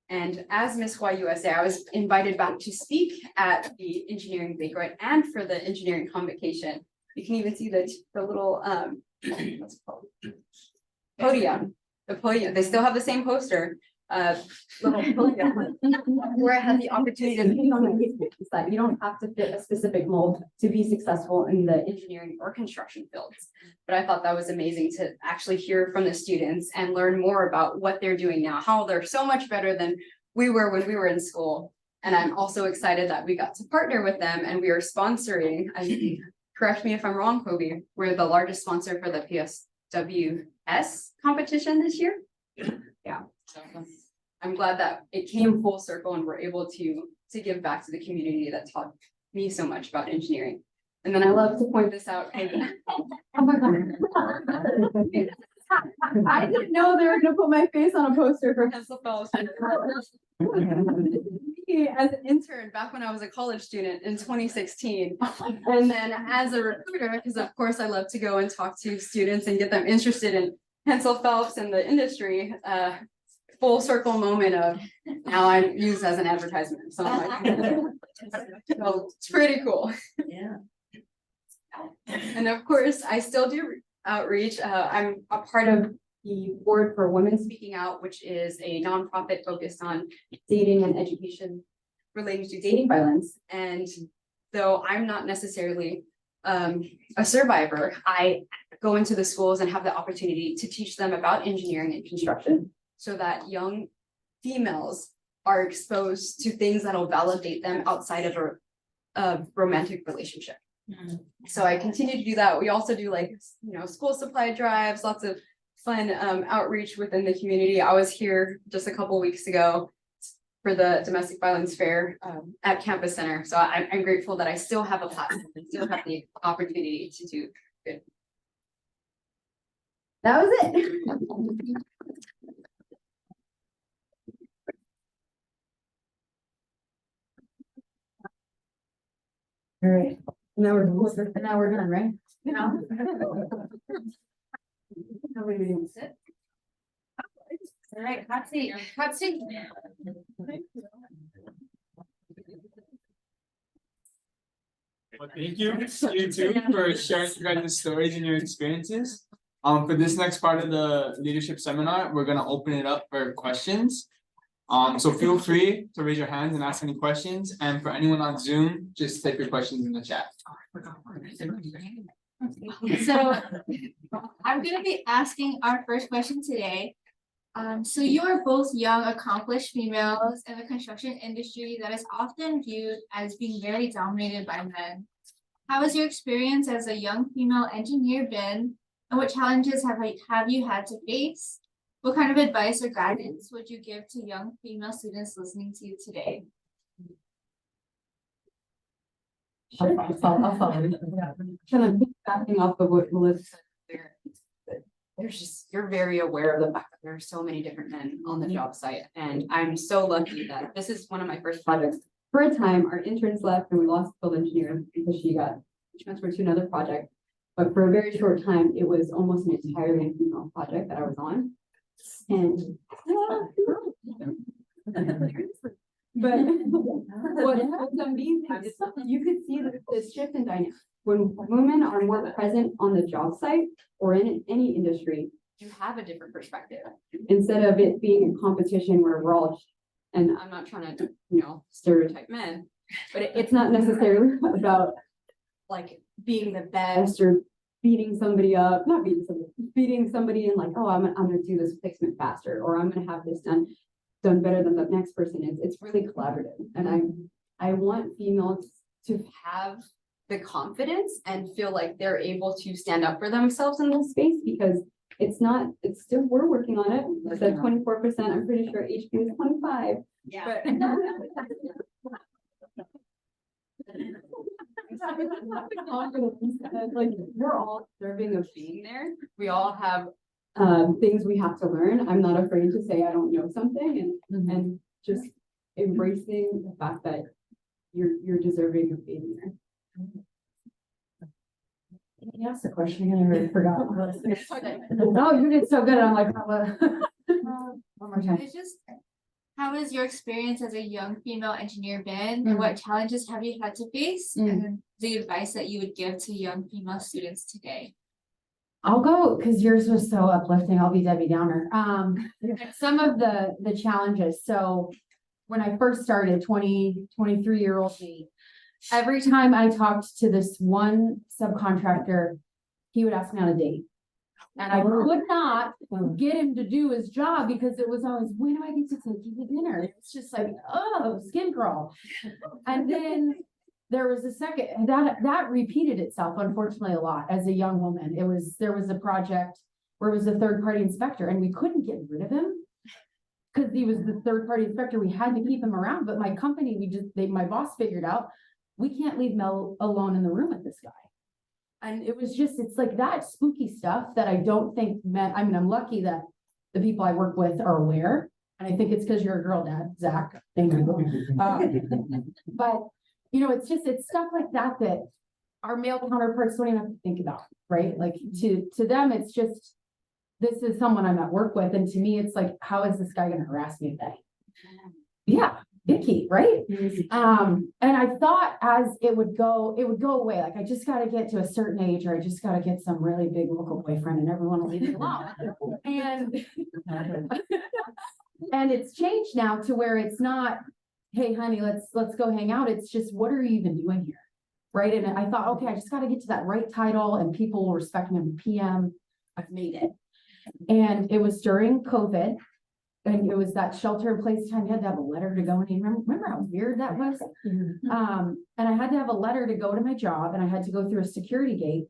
Speaker 5: And as Miss YUSA, I was invited back to speak at the engineering banquet and for the engineering convocation. You can even see the little what's it called? Podium. The podium. They still have the same poster. Little podium where I had the opportunity to speak on my is that you don't have to fit a specific mold to be successful in the engineering or construction fields. But I thought that was amazing to actually hear from the students and learn more about what they're doing now, how they're so much better than we were when we were in school. And I'm also excited that we got to partner with them and we are sponsoring, correct me if I'm wrong, Kobe, we're the largest sponsor for the PSWS competition this year. Yeah, so I'm glad that it came full circle and we're able to give back to the community that taught me so much about engineering. And then I love to point this out.
Speaker 4: Oh my God. I didn't know they were gonna put my face on a poster for
Speaker 5: Pencil Fellows. As an intern back when I was a college student in 2016. And then as a recruiter, because of course I love to go and talk to students and get them interested in Pencil Phelps and the industry, full circle moment of now I'm used as an advertisement. So I'm like, so it's pretty cool.
Speaker 6: Yeah.
Speaker 5: And of course, I still do outreach. I'm a part of the Board for Women Speaking Out, which is a nonprofit focused on dating and education related to dating violence. And though I'm not necessarily a survivor, I go into the schools and have the opportunity to teach them about engineering and construction so that young females are exposed to things that'll validate them outside of a romantic relationship. So I continue to do that. We also do like, school supply drives, lots of fun outreach within the community. I was here just a couple weeks ago for the domestic violence fair at Campus Center. So I'm grateful that I still have a platform and still have the opportunity to do good.
Speaker 4: That was it. All right, now we're done, right? Nobody didn't sit.
Speaker 3: All right, hot seat, hot seat.
Speaker 2: Well, thank you too for sharing your guys' stories and your experiences. For this next part of the leadership seminar, we're gonna open it up for questions. So feel free to raise your hands and ask any questions, and for anyone on Zoom, just type your questions in the chat.
Speaker 3: So I'm gonna be asking our first question today. So you are both young, accomplished females in the construction industry that is often viewed as being very dominated by men. How has your experience as a young female engineer been, and what challenges have you had to face? What kind of advice or guidance would you give to young female students listening to you today?
Speaker 5: Sure. I'll follow. Kind of backing off of what Melissa said there. You're very aware of the fact that there are so many different men on the job site. And I'm so lucky that this is one of my first projects. For a time, our interns left and we lost the field engineer because she got transferred to another project. But for a very short time, it was almost an entirely female project that I was on. And but what's amazing is you could see this shift in dynamic. When women are more present on the job site or in any industry, you have a different perspective. Instead of it being a competition where we're all, and I'm not trying to, stereotype men, but it's not necessarily about like being the best or beating somebody up, not beating somebody and like, oh, I'm gonna do this placement faster, or I'm gonna have this done better than the next person is. It's really collaborative. And I want females to have the confidence and feel like they're able to stand up for themselves in this space, because it's still, we're working on it. I said 24%, I'm pretty sure HB is 25.
Speaker 6: Yeah.
Speaker 5: Like we're all deserving of being there. We all have things we have to learn. I'm not afraid to say I don't know something, and just embracing the fact that you're deserving of being there.
Speaker 4: Can you ask the question again? I already forgot. No, you did so good. I'm like, One more time.
Speaker 3: It's just, how has your experience as a young female engineer been, and what challenges have you had to face? And then the advice that you would give to young female students today.
Speaker 4: I'll go, because yours was so uplifting. I'll be Debbie Downer. Some of the challenges. So when I first started, 23-year-old me, every time I talked to this one subcontractor, he would ask me on a date. And I could not get him to do his job because it was always, when do I get to take you to dinner? It's just like, oh, skin crawl. And then there was a second, that repeated itself, unfortunately, a lot as a young woman. There was a project where it was a third-party inspector and we couldn't get rid of him because he was the third-party inspector. We had to keep him around, but my company, my boss figured out, we can't leave Mel alone in the room with this guy. And it was just, it's like that spooky stuff that I don't think I'm lucky that the people I work with are aware. And I think it's because you're a girl, Dad, Zach. Thank you. But it's stuff like that our male counterparts don't even have to think about, right? Like to them, it's just, this is someone I'm at work with. And to me, it's like, how is this guy going to harass me today? Yeah. Icky, right? And I thought as it would go away. Like I just got to get to a certain age, or I just got to get some really big local boyfriend and everyone will leave me alone. And it's changed now to where it's not, hey honey, let's go hang out. It's just, what are you even doing here? Right. And I thought, okay, I just got to get to that right title and people will respect me. I'm a PM. I've made it. And it was during COVID. And it was that shelter in place time. You had to have a letter to go in. Remember how weird that was? And I had to have a letter to go to my job, and I had to go through a security gate.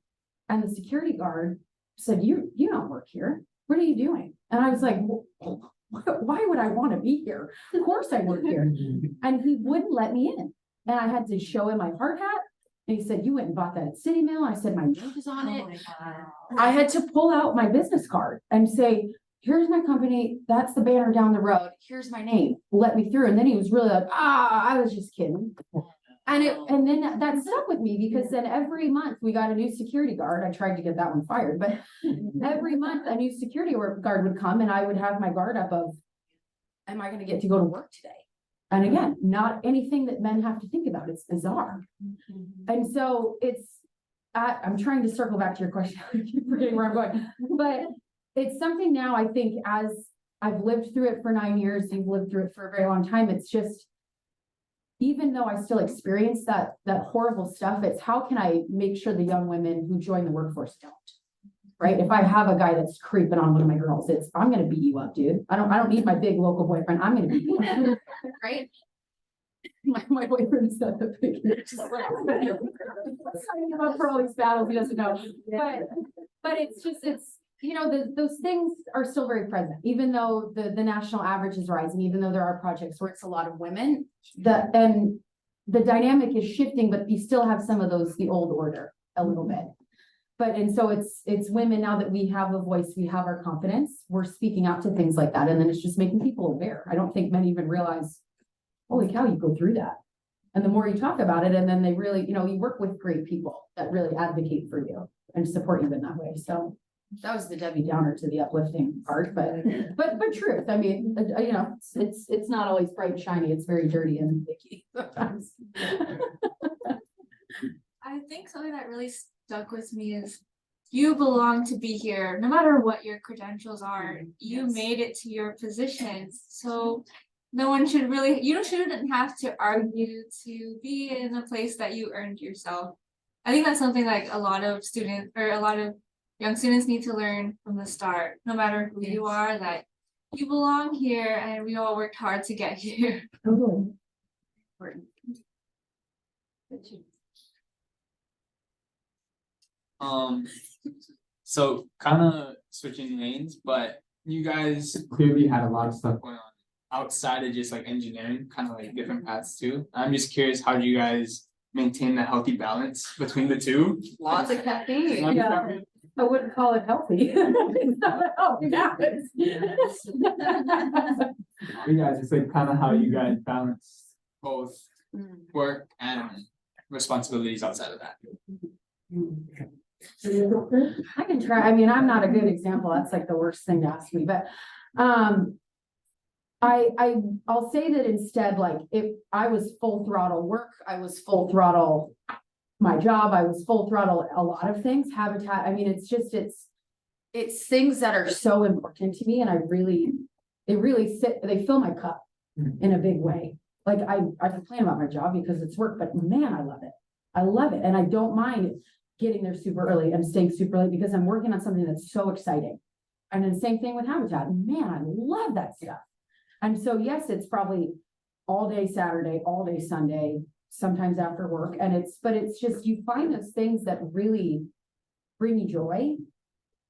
Speaker 4: And the security guard said, you don't work here. What are you doing? And I was like, why would I want to be here? Of course I work here. And he wouldn't let me in. And I had to show him my hard hat. And he said, you went and bought that at City Mail. I said, my name is on it. I had to pull out my business card and say, here's my company. That's the banner down the road. Here's my name. Let me through. And then he was really like, I was just kidding. And then that stuck with me because then every month we got a new security guard. I tried to get that one fired, but every month a new security guard would come and I would have my guard up of, am I going to get to go to work today? And again, not anything that men have to think about. It's bizarre. And so I'm trying to circle back to your question. I keep forgetting where I'm going, but it's something now I think as I've lived through it for 9 years, you've lived through it for a very long time. It's just, even though I still experience that horrible stuff, it's how can I make sure the young women who join the workforce don't, right? If I have a guy that's creeping on one of my girls, I'm going to beat you up, dude. I don't need my big local boyfriend. I'm going to beat you up, right? My boyfriend's not the big. Signing him up for all these battles he doesn't know, but it's those things are still very present, even though the national average is rising, even though there are projects where it's a lot of women, and the dynamic is shifting, but you still have some of the old order a little bit. And so it's women now that we have a voice, we have our confidence, we're speaking out to things like that. And then it's just making people aware. I don't think men even realize, holy cow, you go through that. And the more you talk about it, and then they really, you work with great people that really advocate for you and support you in that way. So that was the Debbie Downer to the uplifting part, but truth. I mean, it's not always bright and shiny. It's very dirty and icky sometimes.
Speaker 3: I think something that really stuck with me is you belong to be here, no matter what your credentials are. You made it to your position, so no one should really. You shouldn't have to argue to be in a place that you earned yourself. I think that's something like a lot of students or a lot of young students need to learn from the start, no matter who you are, that you belong here and we all worked hard to get here.
Speaker 4: Totally.
Speaker 2: So kind of switching lanes, but you guys clearly had a lot of stuff going on outside of just like engineering, kind of like different paths too. I'm just curious, how do you guys maintain that healthy balance between the two?
Speaker 5: Lots of caffeine.
Speaker 4: Yeah. I wouldn't call it healthy. It's not a healthy balance.
Speaker 2: You guys, it's like kind of how you guys balance both work and responsibilities outside of that.
Speaker 4: I can try. I mean, I'm not a good example. That's like the worst thing to ask me, but I'll say that instead, like, if I was full throttle work, I was full throttle my job, I was full throttle a lot of things, Habitat, I mean, it's things that are so important to me, and they fill my cup in a big way. Like, I complain about my job because it's work, but man, I love it. I love it, and I don't mind getting there super early and staying super late because I'm working on something that's so exciting. And then the same thing with Habitat, man, I love that stuff. And so, yes, it's probably all day Saturday, all day Sunday, sometimes after work. But it's just, you find those things that really bring you joy.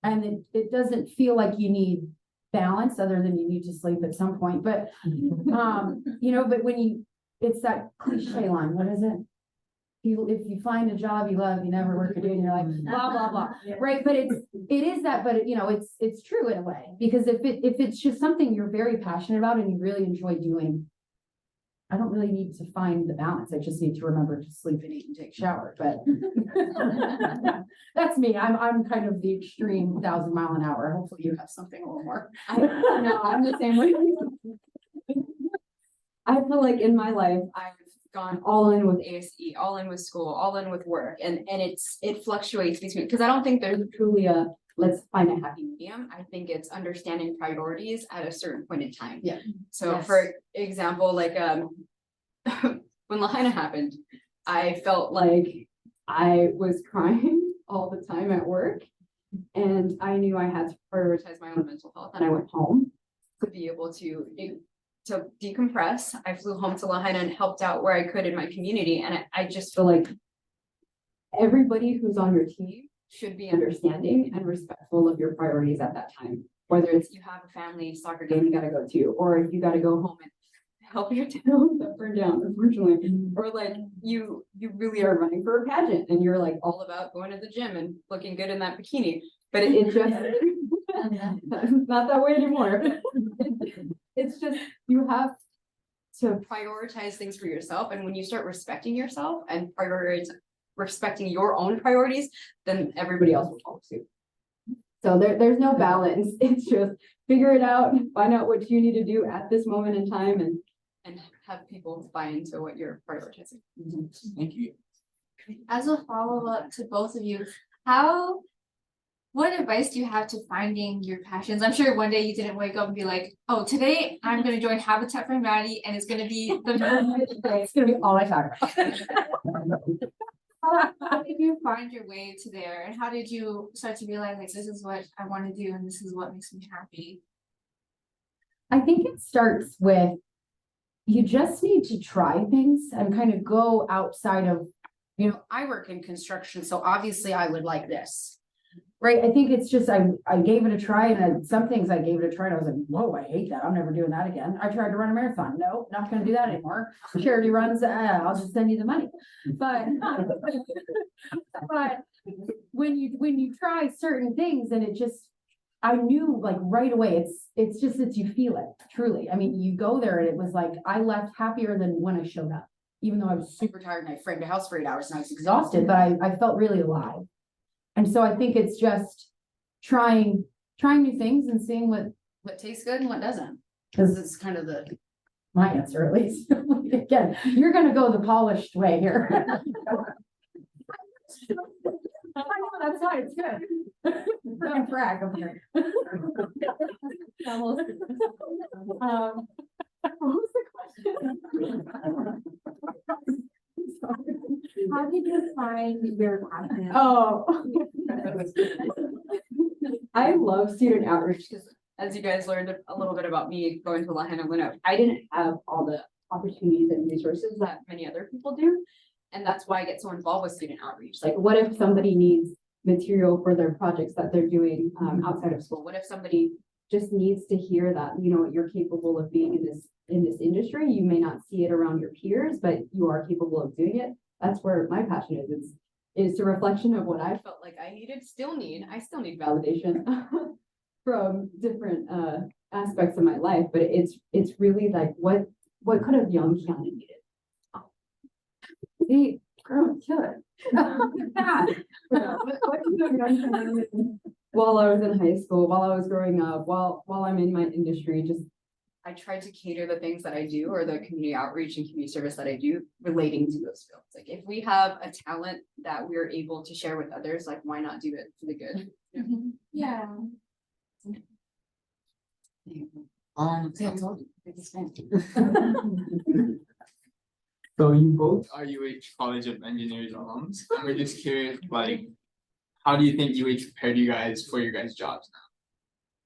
Speaker 4: And it doesn't feel like you need balance other than you need to sleep at some point. But, but it's that cliche line, what is it? If you find a job you love, you never work a day, and you're like, blah, blah, blah. Right. But it is that, but it's true in a way, because if it's just something you're very passionate about and you really enjoy doing, I don't really need to find the balance. I just need to remember to sleep and eat and take a shower. But that's me. I'm kind of the extreme 1,000 mile an hour. Hopefully you have something a little more.
Speaker 5: No, I'm the same way. I feel like in my life, I've gone all in with ASE, all in with school, all in with work, and it fluctuates between, because I don't think there's truly a let's find a happy medium. I think it's understanding priorities at a certain point in time.
Speaker 4: Yeah.
Speaker 5: So
Speaker 4: Yes.
Speaker 5: for example, like when Lahaina happened, I felt like I was crying all the time at work, and I knew I had to prioritize my own mental health, and I went home to be able to decompress. I flew home to Lahaina and helped out where I could in my community. And I just feel like everybody who's on your team should be understanding and respectful of your priorities at that time. Whether it's you have a family soccer game you got to go to, or if you got to go home and help your town that burned down, unfortunately, or like you really are running for a pageant and you're like all about going to the gym and looking good in that bikini. But it just not that way anymore. It's just, you have to prioritize things for yourself. And when you start respecting yourself and respecting your own priorities, then everybody else will follow suit. So there's no balance. It's just figure it out, find out what you need to do at this moment in time, and have people buy into what you're prioritizing.
Speaker 2: Thank you.
Speaker 3: As a follow-up to both of you, what advice do you have to finding your passions? I'm sure one day you didn't wake up and be like, oh, today I'm going to join Habitat for Humanity and it's going to be the
Speaker 4: It's going to be all I talk about.
Speaker 3: How did you find your way to there? And how did you start to realize, like, this is what I want to do and this is what makes me happy?
Speaker 4: I think it starts with, you just need to try things and kind of go outside of, I work in construction, so obviously I would like this. Right. I think it's just, I gave it a try, and some things I gave it a try and I was like, whoa, I hate that. I'm never doing that again. I tried to run a marathon. No, not going to do that anymore. Charity runs, I'll just send you the money. But, but when you try certain things, and I knew like right away, it's just that you feel it truly. I mean, you go there and it was like, I left happier than when I showed up, even though I was super tired and I framed a house for 8 hours and I was exhausted, but I felt really alive. And so I think it's just trying new things and seeing what tastes good and what doesn't, because it's kind of my answer, at least. Again, you're going to go the polished way here. I know, that's why it's good. Freaking frag up here. What was the question?
Speaker 3: How did you find your passion?
Speaker 4: Oh.
Speaker 5: I love student outreach because, as you guys learned a little bit about me going to Lahaina when I didn't have all the opportunities and resources that many other people do. And that's why I get so involved with student outreach. Like, what if somebody needs material for their projects that they're doing outside of school? What if somebody just needs to hear that, you're capable of being in this industry? You may not see it around your peers, but you are capable of doing it. That's where my passion is. It's a reflection of what I felt like I still need validation from different aspects of my life. But it's really like, what could have young Kiana needed? Hey, girl, kill it. What could have young Kiana needed while I was in high school, while I was growing up, while I'm in my industry, just I try to cater the things that I do or the community outreach and community service that I do relating to those fields. Like if we have a talent that we're able to share with others, like why not do it for the good?
Speaker 3: Yeah.
Speaker 2: So you both are UH College of Engineers alums, and we're just curious, like, how do you think UH prepared you guys for your guys' jobs now?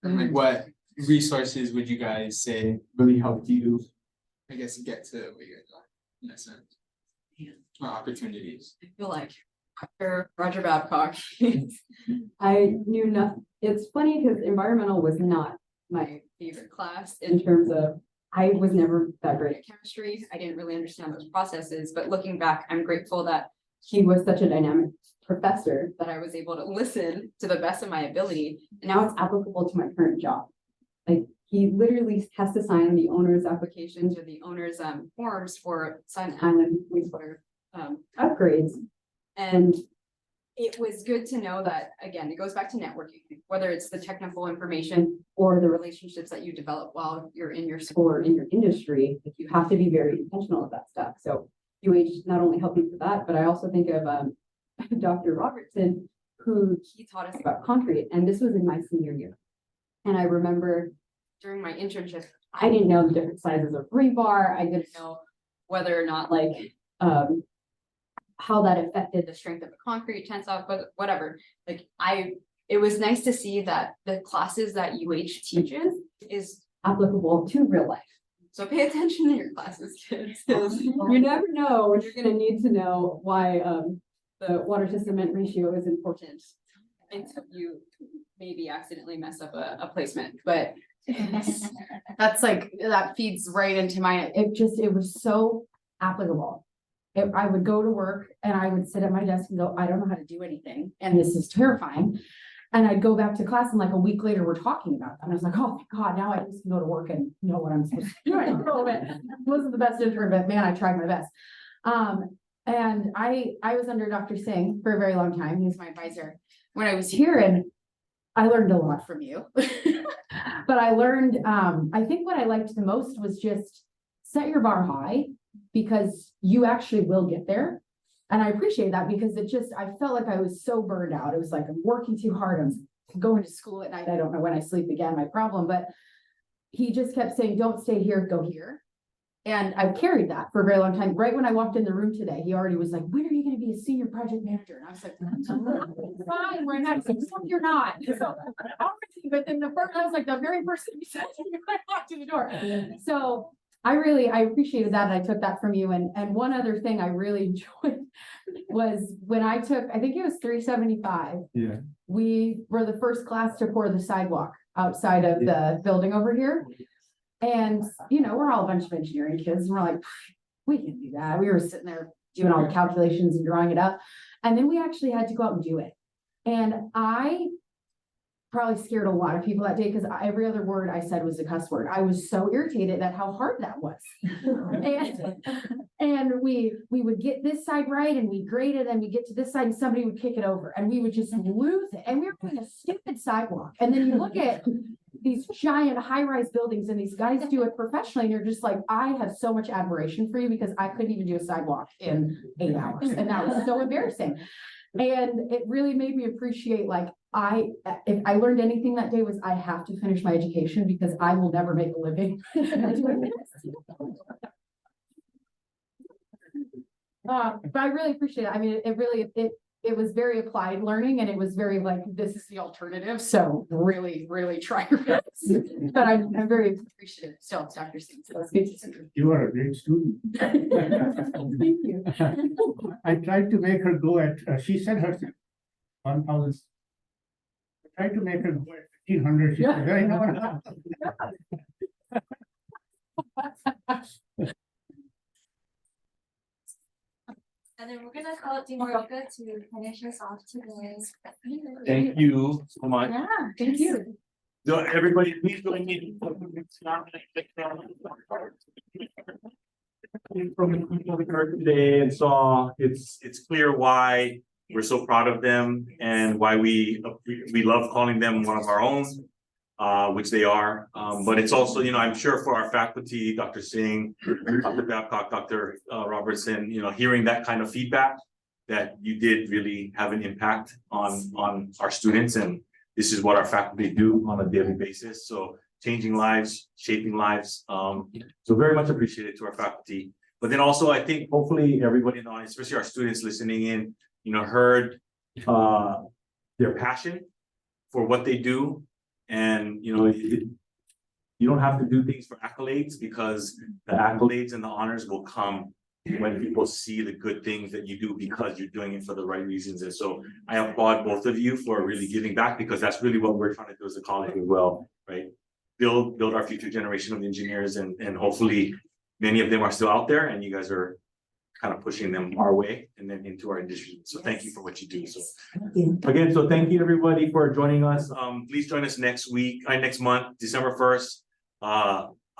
Speaker 2: And like, what resources would you guys say really helped you, I guess, get to where you guys are, in that sense? Or opportunities?
Speaker 5: I feel like after Roger Babcock,
Speaker 6: I knew nothing. It's funny because environmental was not
Speaker 5: my favorite class in terms of I was never that great at chemistry. I didn't really understand those processes, but looking back, I'm grateful that he was such a dynamic professor that I was able to listen to the best of my ability. And now it's applicable to my current job. Like he literally has to sign the owner's applications or the owner's forms for Sun Island wastewater upgrades. And it was good to know that, again, it goes back to networking, whether it's the technical information or the relationships that you develop while you're in your school or in your industry. Like you have to be very intentional of that stuff. So UH not only helped me for that, but I also think of Dr. Robertson, who he taught us about concrete. And this was in my senior year. And I remember during my internship, I didn't know the different sizes of rebar. I didn't know whether or not like how that affected the strength of the concrete, tensile, but whatever. Like it was nice to see that the classes that UH teaches is applicable to real life. So pay attention to your classes, kids, because you never know when you're gonna need to know why the water to cement ratio is important until you maybe accidentally mess up a placement, but
Speaker 4: That's like, that feeds right into my, it was so applicable. I would go to work and I would sit at my desk and go, I don't know how to do anything, and this is terrifying. And I'd go back to class and like a week later, we're talking about that. And I was like, oh my God, now I just can go to work and know what I'm supposed to do. A little bit. Wasn't the best intern, but man, I tried my best. And I was under Dr. Singh for a very long time. He was my advisor when I was here, and I learned a lot from you. But I learned, I think what I liked the most was just set your bar high, because you actually will get there. And I appreciate that, because I felt like I was so burned out. It was like, I'm working too hard. I'm going to school at night. I don't know when I sleep again, my problem, but he just kept saying, don't stay here, go here. And I've carried that for a very long time. Right when I walked in the room today, he already was like, when are you going to be a senior project manager? And I was like, fine, we're not. No, you're not. So, but then I was like, the very first thing he said, I walked in the door. So I appreciated that. And I took that from you. And one other thing I really enjoyed was when I took, I think it was 375.
Speaker 1: Yeah.
Speaker 4: We were the first class to pour the sidewalk outside of the building over here. And, we're all a bunch of engineering kids, and we're like, we can do that. We were sitting there doing all the calculations and drawing it up. And then we actually had to go out and do it. And I probably scared a lot of people that day, because every other word I said was a cuss word. I was so irritated at how hard that was. and we would get this side right, and we grade it, and we get to this side and somebody would kick it over, and we would just lose it. And we were doing a stupid sidewalk. And then you look at these giant high-rise buildings, and these guys do it professionally, and you're just like, I have so much admiration for you, because I couldn't even do a sidewalk in 8 hours, and that was so embarrassing. And it really made me appreciate, like, if I learned anything that day, was I have to finish my education, because I will never make a living. But I really appreciate it. I mean, it was very applied learning, and it was very like, this is the alternative. So really, really try your best. But I'm very appreciative still, Dr. Singh. So it's good to see you.
Speaker 7: You are a great student.
Speaker 4: Thank you.
Speaker 7: I tried to make her go at, she said herself, 1,000. I tried to make her go at 1,500. She said, I know.
Speaker 3: And then we're gonna call it Dimoroka to finish us off today.
Speaker 1: Thank you so much.
Speaker 4: Yeah, thank you.
Speaker 1: So everybody, please join me. From the people we heard today and saw, it's clear why we're so proud of them, and why we love calling them one of our own. which they are. But it's also, I'm sure for our faculty, Dr. Singh, Dr. Babcock, Dr. Robertson, hearing that kind of feedback, that you did really have an impact on our students, and this is what our faculty do on a daily basis. So changing lives, shaping lives. So very much appreciated to our faculty. But then also, I think hopefully everybody in the audience, especially our students listening in, heard their passion for what they do. And you don't have to do things for accolades, because the accolades and the honors will come when people see the good things that you do, because you're doing it for the right reasons. And so I applaud both of you for really giving back, because that's really what we're trying to do as a college as well, right? Build our future generation of engineers, and hopefully many of them are still out there, and you guys are kind of pushing them our way and then into our industry. So thank you for what you do. So again, so thank you everybody for joining us. Please join us next month, December 1st.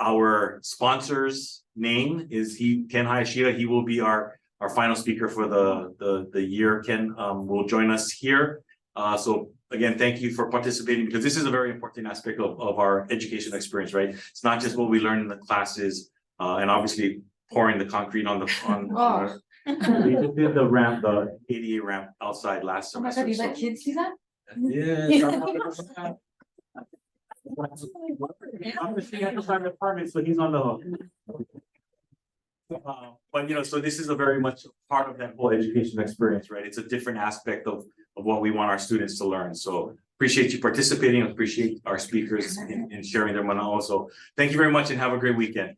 Speaker 1: Our sponsor's name is Ken Hayashida. He will be our final speaker for the year. Ken will join us here. So again, thank you for participating, because this is a very important aspect of our education experience, right? It's not just what we learn in the classes, and obviously pouring the concrete on we just did the ramp, the ADA ramp outside last semester.
Speaker 5: you let kids do that?
Speaker 1: Yeah. He had to find an apartment, so he's on the hook. But so this is a very much part of that whole education experience, right? It's a different aspect of what we want our students to learn. So appreciate you participating, appreciate our speakers in sharing their knowledge. So thank you very much and have a great weekend.